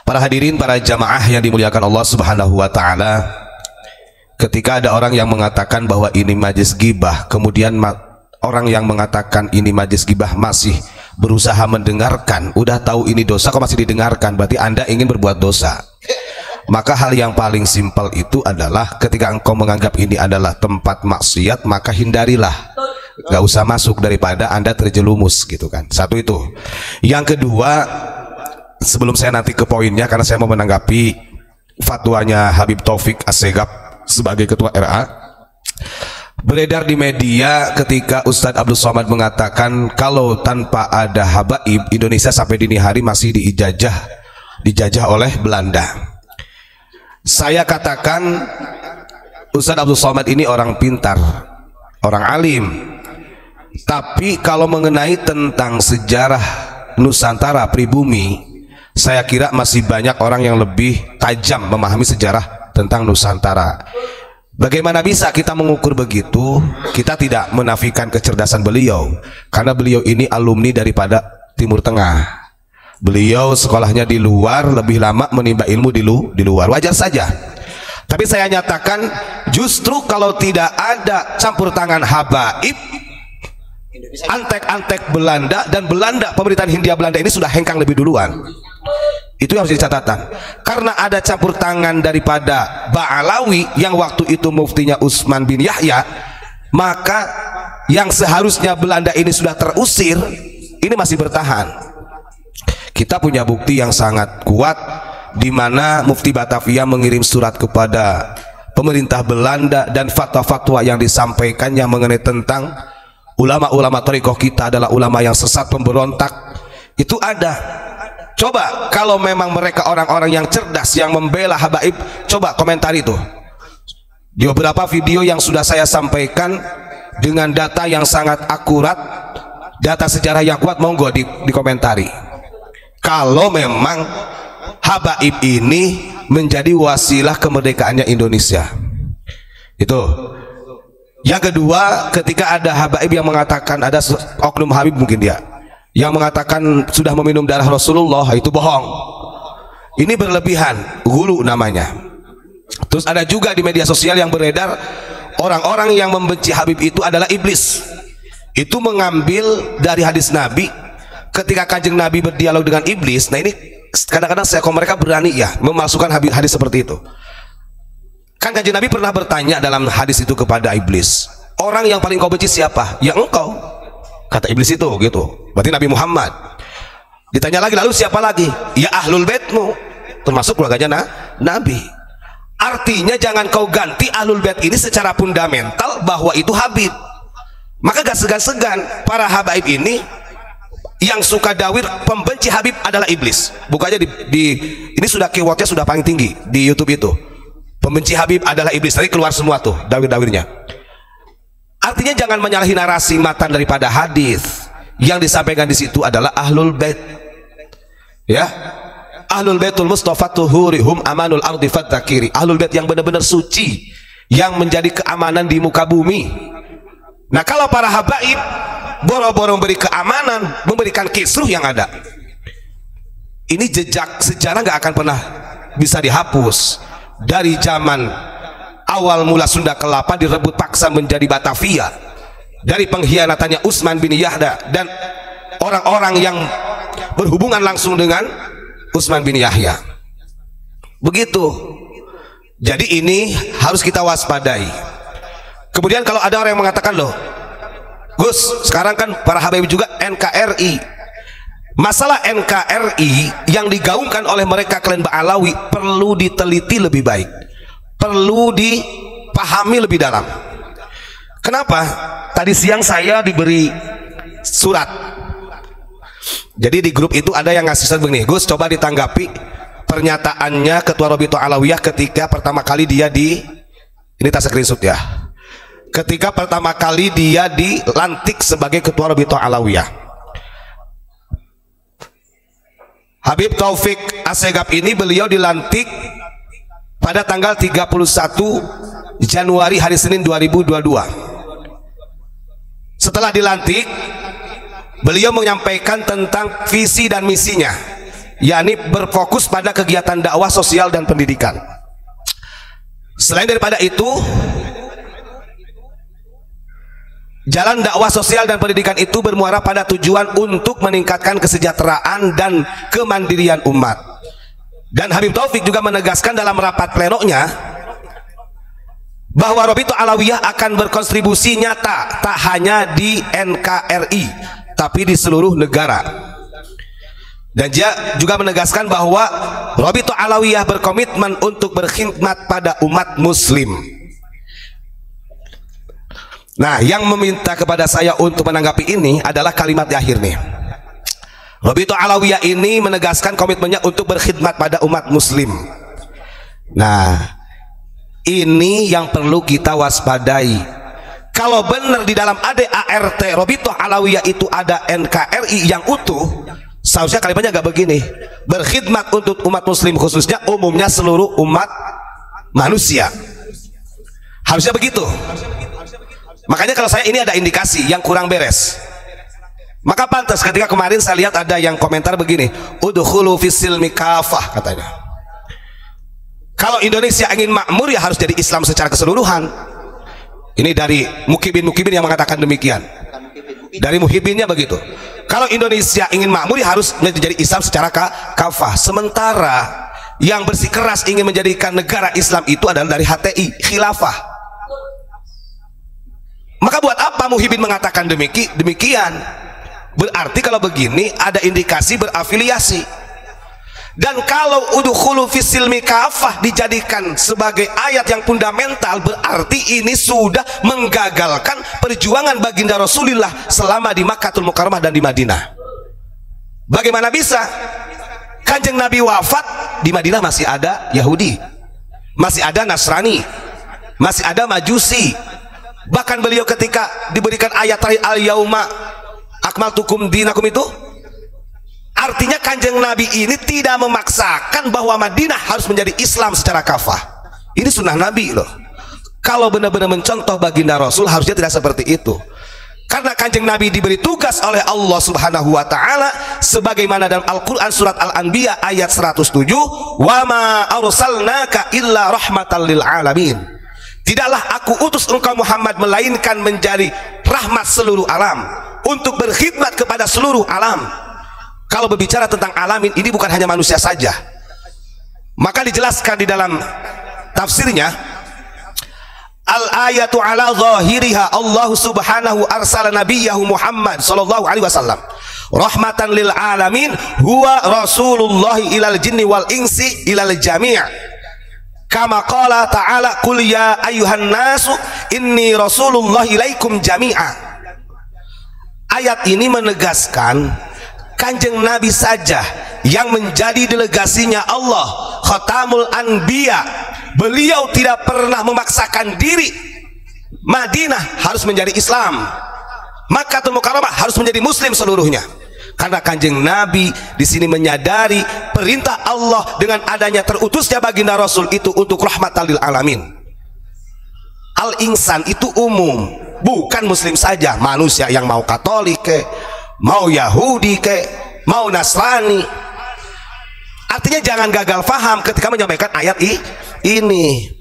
Para hadirin, para jamaah yang dimuliakan Allah Subhanahu wa taala, ketika ada orang yang mengatakan bahwa ini majlis ghibah, kemudian orang yang mengatakan ini majlis ghibah masih berusaha mendengarkan, udah tahu ini dosa kok masih didengarkan, berarti Anda ingin berbuat dosa. Maka hal yang paling simpel itu adalah ketika engkau menganggap ini adalah tempat maksiat, maka hindarilah, gak usah masuk daripada Anda terjelumus gitu kan. Satu itu. Yang kedua, sebelum saya nanti ke poinnya, karena saya mau menanggapi fatwanya Habib Taufik Assegaf sebagai ketua RA, beredar di media ketika Ustadz Abdul Somad mengatakan kalau tanpa ada habaib Indonesia sampai dini hari masih dijajah oleh Belanda. Saya katakan Ustadz Abdul Somad ini orang pintar, orang alim, tapi kalau mengenai tentang sejarah Nusantara pribumi, saya kira masih banyak orang yang lebih tajam memahami sejarah tentang Nusantara. Bagaimana bisa kita mengukur begitu? Kita tidak menafikan kecerdasan beliau, karena beliau ini alumni daripada Timur Tengah. Beliau sekolahnya di luar, lebih lama menimba ilmu di luar, wajar saja. Tapi saya nyatakan justru kalau tidak ada campur tangan habaib, antek-antek Belanda, dan Belanda, pemerintahan Hindia Belanda ini sudah hengkang lebih duluan. Itu yang harus jadi catatan. Karena ada campur tangan daripada Ba'alawi yang waktu itu muftinya Utsman bin Yahya, maka yang seharusnya Belanda ini sudah terusir, ini masih bertahan. Kita punya bukti yang sangat kuat di mana Mufti Batavia mengirim surat kepada pemerintah Belanda, dan fatwa-fatwa yang disampaikannya mengenai tentang ulama-ulama thariqah kita adalah ulama yang sesat, pemberontak. Itu ada. Coba kalau memang mereka orang-orang yang cerdas yang membela habaib, coba komentar itu. Di beberapa video yang sudah saya sampaikan dengan data yang sangat akurat, data sejarah yang kuat, monggo dikomentari. Kalau memang habaib ini menjadi wasilah kemerdekaannya Indonesia. Itu. Yang kedua, ketika ada habaib yang mengatakan, ada oknum habib mungkin dia yang mengatakan sudah meminum darah Rasulullah, itu bohong. Ini berlebihan, ghulu namanya. Terus ada juga di media sosial yang beredar orang-orang yang membenci Habib itu adalah iblis. Itu mengambil dari hadis Nabi ketika Kanjeng Nabi berdialog dengan iblis. Nah ini kadang-kadang mereka berani ya memasukkan hadis seperti itu. Kan Kanjeng Nabi pernah bertanya dalam hadis itu kepada iblis, orang yang paling kau benci siapa? Ya engkau, kata iblis itu gitu. Berarti Nabi Muhammad. Ditanya lagi, lalu siapa lagi? Ya ahlul baitmu, termasuk keluarganya Nabi. Artinya jangan kau ganti ahlul bait ini secara fundamental bahwa itu Habib. Maka gak segan-segan para habaib ini yang suka dawir pembenci Habib adalah iblis. Bukannya ini sudah keywordnya sudah paling tinggi di YouTube itu. Pembenci Habib adalah iblis. Tadi keluar semua tuh dawir-dawirnya. Artinya jangan menyalahi narasi matan daripada hadis. Yang disampaikan di situ adalah ahlul bait. Ya, ahlul baitul mustafa tuhurihum amanul ardi fatakiri. Ahlul bait yang benar-benar suci, yang menjadi keamanan di muka bumi. Nah kalau para habaib boro-boro memberi keamanan, memberikan kisruh yang ada, ini jejak sejarah nggak akan pernah bisa dihapus. Dari zaman awal mula Sunda Kelapa direbut paksa menjadi Batavia, dari pengkhianatannya Utsman bin Yahya dan orang-orang yang berhubungan langsung dengan Utsman bin Yahya. Begitu. Jadi ini harus kita waspadai. Kemudian kalau ada orang yang mengatakan, loh Gus, sekarang kan para habaib juga NKRI. Masalah NKRI yang digaungkan oleh mereka klan Ba'alawi perlu diteliti lebih baik, perlu dipahami lebih dalam. Kenapa? Tadi siang saya diberi surat. Jadi di grup itu ada yang ngasih surat begini, Gus coba ditanggapi pernyataannya Ketua Rabithah Alawiyah ketika pertama kali dia ini tas screenshot ya, ketika pertama kali dia dilantik sebagai Ketua Rabithah Alawiyah. Habib Taufik Assegaf ini beliau dilantik pada tanggal 31 Januari hari Senin 2022. Setelah dilantik, beliau menyampaikan tentang visi dan misinya. yakni berfokus pada kegiatan dakwah sosial dan pendidikan. Selain daripada itu, jalan dakwah sosial dan pendidikan itu bermuara pada tujuan untuk meningkatkan kesejahteraan dan kemandirian umat. Dan Habib Taufik juga menegaskan dalam rapat plenonya bahwa Rabithah Alawiyah akan berkontribusi nyata tak hanya di NKRI tapi di seluruh negara. Dan dia juga menegaskan bahwa Rabithah Alawiyah berkomitmen untuk berkhidmat pada umat muslim. Nah, yang meminta kepada saya untuk menanggapi ini adalah kalimat di akhir nih. Rabithah Alawiyah ini menegaskan komitmennya untuk berkhidmat pada umat muslim. Nah, ini yang perlu kita waspadai. Kalau benar di dalam ADART Rabithah Alawiyah itu ada NKRI yang utuh, seharusnya kalimatnya nggak begini: berkhidmat untuk umat muslim, khususnya umumnya seluruh umat manusia. Harusnya begitu. Makanya kalau saya ini ada indikasi yang kurang beres, maka pantas ketika kemarin saya lihat ada yang komentar begini, udkhulu fisilmi kafah katanya. Kalau Indonesia ingin makmur ya harus jadi Islam secara keseluruhan. Ini dari mukibin yang mengatakan demikian. Dari muhibinnya begitu. Kalau Indonesia ingin makmur ya harus menjadi Islam secara kafah. Sementara yang bersikeras ingin menjadikan negara Islam itu adalah dari HTI, khilafah. Maka buat apa muhibin mengatakan demikian? Berarti kalau begini ada indikasi berafiliasi. Dan kalau udkhulu fisilmi kafah dijadikan sebagai ayat yang fundamental, berarti ini sudah menggagalkan perjuangan baginda Rasulullah selama di Makkahul Mukarramah dan di Madinah. Bagaimana bisa? Kanjeng Nabi wafat, di Madinah masih ada Yahudi, masih ada Nasrani, masih ada Majusi. Bahkan beliau ketika diberikan ayat al-yauma akmaltukum dinakum itu, artinya kanjeng Nabi ini tidak memaksakan bahwa Madinah harus menjadi Islam secara kafah. Ini sunnah Nabi loh. Kalau benar-benar mencontoh baginda Rasul harusnya tidak seperti itu. Karena kanjeng Nabi diberi tugas oleh Allah Subhanahu wa taala sebagaimana dalam Al-Qur'an surat Al-Anbiya ayat 107, "Wa ma arsalnaka illa rahmatan lil alamin." Tidaklah aku utus engkau Muhammad melainkan menjadi rahmat seluruh alam, untuk berkhidmat kepada seluruh alam. Kalau berbicara tentang alamin, ini bukan hanya manusia saja. Maka dijelaskan di dalam tafsirnya, al-ayatu ala zahiriha Allah subhanahu arsala nabiyahu Muhammad sallallahu alaihi wasallam rahmatan lil alamin huwa rasulullah ilal jinni wal insi ilal jami' kama qala ta'ala qul ya ayyuhan nasu inni rasulullah ilaikum jami'a. Ayat ini menegaskan kanjeng Nabi saja yang menjadi delegasinya Allah, Khatamul Anbiya. Beliau tidak pernah memaksakan diri Madinah harus menjadi Islam, Makkahul Mukarramah harus menjadi Muslim seluruhnya. Karena kanjeng Nabi di sini menyadari perintah Allah dengan adanya terutusnya baginda Rasul itu untuk rahmatan lil alamin. Al-insan itu umum, bukan Muslim saja, manusia yang mau Katolik ke, mau Yahudi ke, mau Nasrani. Artinya jangan gagal faham ketika menyampaikan ayat ini.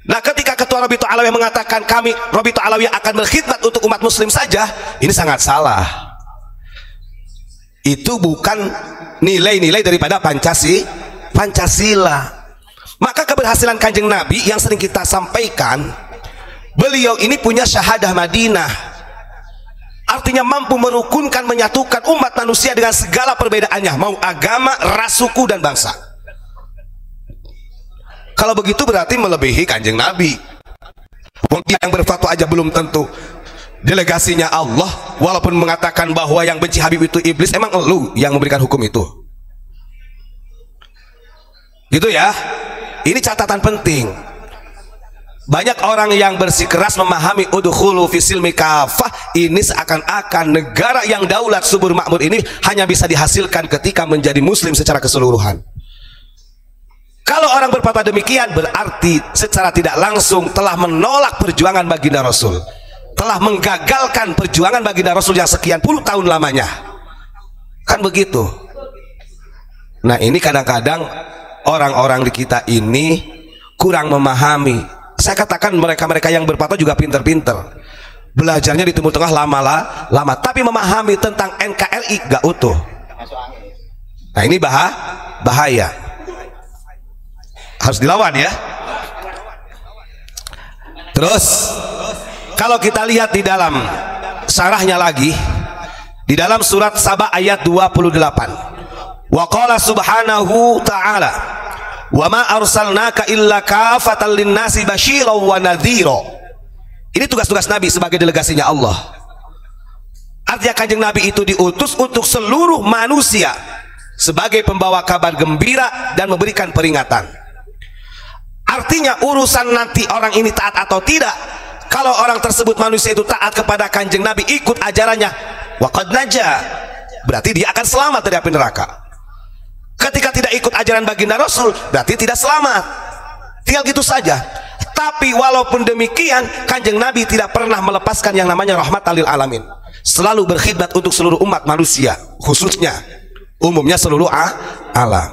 Nah, ketika Ketua Rabithah Alawiyah mengatakan kami Rabithah Alawiyah akan berkhidmat untuk umat Muslim saja, ini sangat salah. Itu bukan nilai-nilai daripada Pancasila. Maka keberhasilan kanjeng Nabi yang sering kita sampaikan, beliau ini punya syahadah Madinah, artinya mampu merukunkan, menyatukan umat manusia dengan segala perbedaannya, mau agama, ras, suku, dan bangsa. Kalau begitu berarti melebihi kanjeng Nabi. Yang berfatwa aja belum tentu delegasinya Allah, walaupun mengatakan bahwa yang benci Habib itu iblis. Emang lu yang memberikan hukum itu? Gitu ya. Ini catatan penting. Banyak orang yang bersikeras memahami udkhulu fisilmi kafah ini seakan-akan negara yang daulat subur makmur ini hanya bisa dihasilkan ketika menjadi Muslim secara keseluruhan. Kalau orang berkata demikian, berarti secara tidak langsung telah menolak perjuangan baginda Rasul, telah menggagalkan perjuangan baginda Rasul yang sekian puluh tahun lamanya. Kan begitu. Nah ini kadang-kadang orang-orang di kita ini kurang memahami. Saya katakan mereka-mereka yang berfatwa juga pinter-pinter, belajarnya di Timur Tengah lama, tapi memahami tentang NKRI gak utuh. Nah ini bahaya, harus dilawan ya. Terus kalau kita lihat di dalam syarahnya lagi, di dalam surat Saba ayat 28, wa qala subhanahu ta'ala wa ma arsalnaka illa kafatan linnasi basyiran wa nadhira. Ini tugas-tugas Nabi sebagai delegasinya Allah. Artinya kanjeng Nabi itu diutus untuk seluruh manusia sebagai pembawa kabar gembira dan memberikan peringatan. Artinya urusan nanti orang ini taat atau tidak, kalau orang tersebut manusia itu taat kepada kanjeng Nabi, ikut ajarannya, waqad naja, berarti dia akan selamat dari api neraka. Ketika tidak ikut ajaran baginda Rasul, berarti tidak selamat. Tinggal gitu saja. Tapi walaupun demikian, kanjeng Nabi tidak pernah melepaskan yang namanya rahmatan lil alamin. Selalu berkhidmat untuk seluruh umat manusia, khususnya umumnya seluruh alam.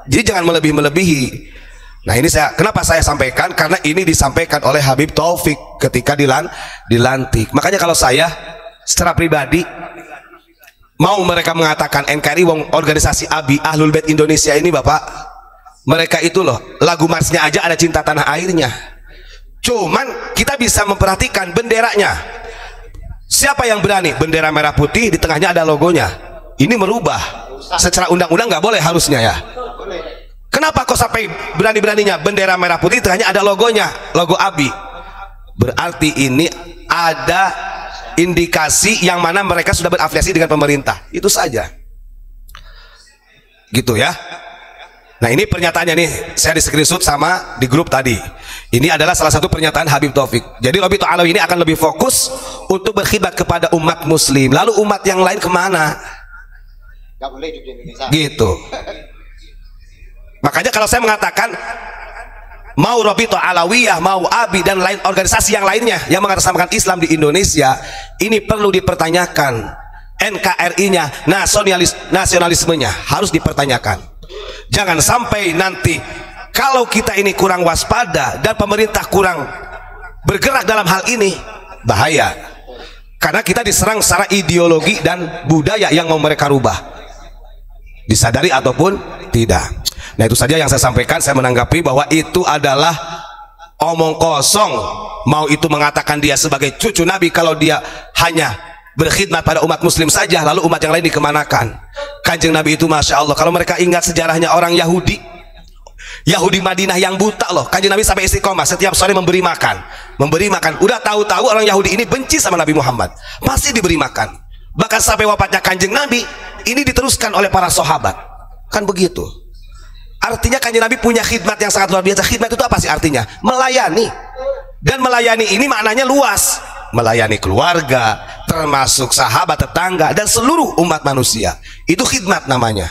Jadi jangan melebihi. Nah ini kenapa saya sampaikan, karena ini disampaikan oleh Habib Taufik ketika dilantik. Makanya kalau saya secara pribadi mau mereka mengatakan NKRI wong organisasi ABI Ahlul Bait Indonesia ini Bapak, mereka itu loh lagu marsnya aja ada cinta tanah airnya. Cuman kita bisa memperhatikan benderanya. Siapa yang berani? Bendera merah putih, di tengahnya ada logonya. Ini merubah. Secara undang-undang nggak boleh harusnya ya. Kenapa kok sampai berani-beraninya bendera merah putih, di tengahnya ada logonya, logo ABI? Berarti ini ada indikasi yang mana mereka sudah berafiliasi dengan pemerintah. Itu saja. Gitu ya. Nah ini pernyataannya nih, saya di screenshot sama di grup tadi. Ini adalah salah satu pernyataan Habib Taufik. Jadi Rabi'ah Alawi ini akan lebih fokus untuk berkhidmat kepada umat muslim. Lalu umat yang lain kemana? Gak boleh hidup di Indonesia. Gitu. Makanya kalau saya mengatakan mau Rabi'ah Alawiyah, mau ABI dan lain organisasi yang lainnya yang mengatasnamakan Islam di Indonesia, ini perlu dipertanyakan. NKRI-nya, nasionalismenya harus dipertanyakan. Jangan sampai nanti kalau kita ini kurang waspada dan pemerintah kurang bergerak dalam hal ini, bahaya. Karena kita diserang secara ideologi dan budaya yang mau mereka rubah, disadari ataupun tidak. Nah itu saja yang saya sampaikan. Saya menanggapi bahwa itu adalah omong kosong. Mau itu mengatakan dia sebagai cucu Nabi kalau dia hanya berkhidmat pada umat muslim saja, lalu umat yang lain dikemanakan? Kanjeng Nabi itu Masya Allah, kalau mereka ingat sejarahnya orang Yahudi Madinah yang buta loh, kanjeng Nabi sampai istiqomah setiap sore memberi makan. Udah tahu-tahu orang Yahudi ini benci sama Nabi Muhammad, masih diberi makan. Bahkan sampai wafatnya kanjeng Nabi ini diteruskan oleh para sahabat. Kan begitu. Artinya kanjeng Nabi punya khidmat yang sangat luar biasa. Khidmat itu apa sih artinya? Melayani. Dan melayani ini maknanya luas. Melayani keluarga, termasuk sahabat, tetangga, dan seluruh umat manusia. Itu khidmat namanya.